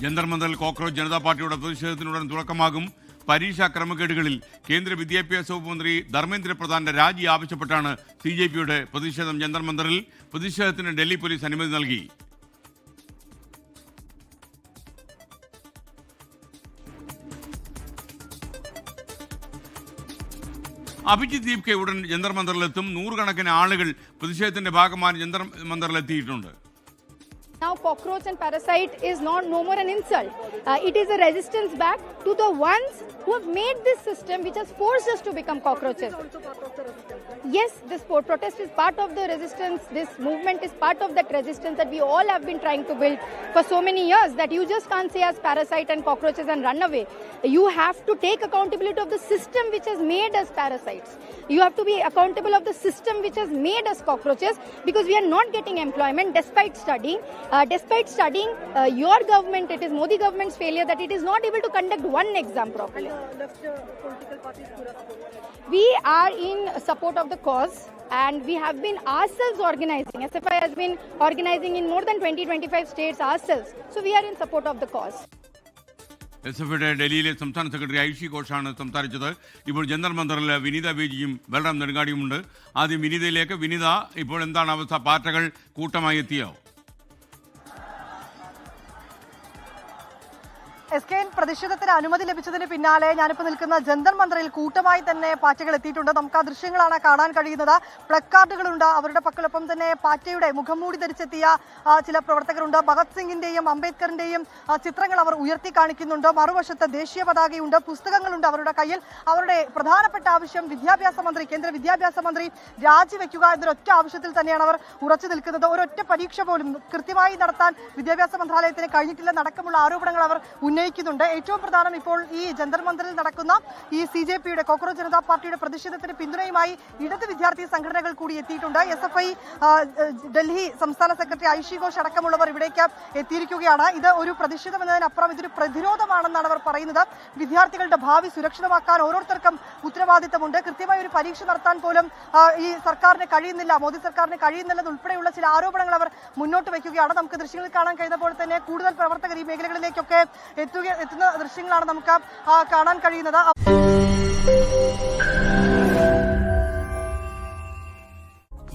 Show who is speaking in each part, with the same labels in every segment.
Speaker 1: Jantar മന്ദറിൽ cockroach Janata പാർട്ടിയുടെ പ്രതിഷേധത്തിനുടൻ തുടക്കമാകും. പരീക്ഷാ ക്രമക്കേടുകളിൽ കേന്ദ്ര വിദ്യാഭ്യാസ വകുപ്പ് മന്ത്രി ധർമ്മേന്ദ്ര പ്രധാന്റെ രാജി ആവശ്യപ്പെട്ടാണ് CJPയുടെ പ്രതിഷേധം. ജന്തർ മന്ദറിൽ പ്രതിഷേധത്തിന് ഡൽഹി പോലീസ് അനുമതി നൽകി. അഭിജിത് ദീപ്കെ ഉടൻ ജന്തർ മന്ദറിലെത്തും. നൂറുകണക്കിന് ആളുകൾ പ്രതിഷേധത്തിന്റെ ഭാഗമായി Jantar മന്ദറിലെത്തിയിട്ടുണ്ട്.
Speaker 2: Now cockroach and parasite is no more an insult. It is a resistance back to the ones who have made this system which has forced us to become cockroaches. Yes, this protest is part of the resistance. This movement is part of that resistance that we all have been trying to build for so many years, that you just can't say as parasite and cockroaches and run away. You have to take accountability of the system which has made us parasites. You have to be accountable of the system which has made us cockroaches, because we are not getting employment despite studying. Your government, it is Modi government's failure that it is not able to conduct one exam properly. We are in support of the cause, and we have been ourselves organizing. SFI has been organizing in more than 20-25 states ourselves. So we are in support of the cause.
Speaker 1: SFIയുടെ ഡൽഹിയിലെ സംസ്ഥാന secretary Aishe ഘോഷാണ് സംസാരിച്ചത്. ഇപ്പോൾ ജന്തർ മന്ദറിൽ വിനീത ബേജിയും ബൽറാം നെടുങ്ങാടിയുമുണ്ട്. ആദ്യം വിനീതയിലേക്ക്. വിനീത, ഇപ്പോൾ എന്താണ് അവസ്ഥ? പാർട്ടികൾ കൂട്ടമായി എത്തിയോ?
Speaker 3: SKN പ്രതിഷേധത്തിന് അനുമതി ലഭിച്ചതിന് പിന്നാലെ ഞാനിപ്പോൾ നിൽക്കുന്ന ജന്തർ മന്ദറിൽ കൂട്ടമായി തന്നെ പാർട്ടികൾ എത്തിയിട്ടുണ്ട്. നമുക്ക് ആ ദൃശ്യങ്ങളാണ് കാണാൻ കഴിയുന്നത്. പ്ലക്കാർഡുകളുണ്ട് അവരുടെ പക്കലൊപ്പം തന്നെ പാർട്ടിയുടെ മുഖംമൂടി ധരിച്ചെത്തിയ ചില പ്രവർത്തകരുണ്ട്. ഭഗത് സിംഗിന്റെയും അംബേദ്കറിന്റെയും ചിത്രങ്ങൾ അവർ ഉയർത്തി കാണിക്കുന്നുണ്ട്. മറുവശത്ത് ദേശീയ പതാകയുണ്ട്, പുസ്തകങ്ങളുണ്ട് അവരുടെ കയ്യിൽ. അവരുടെ പ്രധാനപ്പെട്ട ആവശ്യം കേന്ദ്ര വിദ്യാഭ്യാസ മന്ത്രി രാജിവെക്കുക എന്നൊരൊറ്റ ആവശ്യത്തിൽ തന്നെയാണ് അവർ ഉറച്ചു നിൽക്കുന്നത്. ഒരൊറ്റ പരീക്ഷ പോലും കൃത്യമായി നടത്താൻ വിദ്യാഭ്യാസ മന്ത്രാലയത്തിന് കഴിഞ്ഞിട്ടില്ലെന്നടക്കമുള്ള ആരോപണങ്ങൾ അവർ ഉന്നയിക്കുന്നുണ്ട്. ഏറ്റവും പ്രധാനം, ഇപ്പോൾ ഈ ജന്തർ മന്ദറിൽ നടക്കുന്ന ഈ CJPയുടെ കോക്രോച്ച് ജനതാ പാർട്ടിയുടെ പ്രതിഷേധത്തിന് പിന്തുണയുമായി ഇടത് വിദ്യാർത്ഥി സംഘടനകൾ കൂടി എത്തിയിട്ടുണ്ട്. SFI ഡൽഹി സംസ്ഥാന സെക്രട്ടറി ഐഷി ഘോഷ് അടക്കമുള്ളവർ ഇവിടേക്ക് എത്തിയിരിക്കുകയാണ്. ഇത് ഒരു പ്രതിഷേധം എന്നതിനപ്പുറം ഇതൊരു പ്രതിരോധമാണെന്നാണ് അവർ പറയുന്നത്. വിദ്യാർത്ഥികളുടെ ഭാവി സുരക്ഷിതമാക്കാൻ ഓരോരുത്തർക്കും ഉത്തരവാദിത്തമുണ്ട്. കൃത്യമായ ഒരു പരീക്ഷ നടത്താൻ പോലും ഈ സർക്കാരിന് കഴിയുന്നില്ല, മോദി സർക്കാരിന് കഴിയുന്നില്ലെന്നുൾപ്പെടെയുള്ള ചില ആരോപണങ്ങൾ അവർ മുന്നോട്ട് വയ്ക്കുകയാണ്. നമുക്ക് ദൃശ്യങ്ങളിൽ കാണാൻ കഴിയുന്ന പോലെ തന്നെ കൂടുതൽ പ്രവർത്തകർ ഈ മേഖലകളിലേക്കൊക്കെ എത്തുന്ന ദൃശ്യങ്ങളാണ് നമുക്ക് കാണാൻ കഴിയുന്നത്.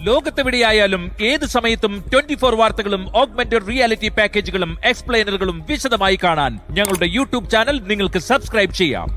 Speaker 4: ലോകത്തെവിടെയായാലും ഏത് സമയത്തും 24 വാർത്തകളും ഓഗ്മെന്റഡ് റിയാലിറ്റി പാക്കേജുകളും എക്സ്പ്ലെയിനറുകളും വിശദമായി കാണാൻ ഞങ്ങളുടെ YouTube ചാനൽ നിങ്ങൾക്ക് സബ്സ്ക്രൈബ് ചെയ്യാം.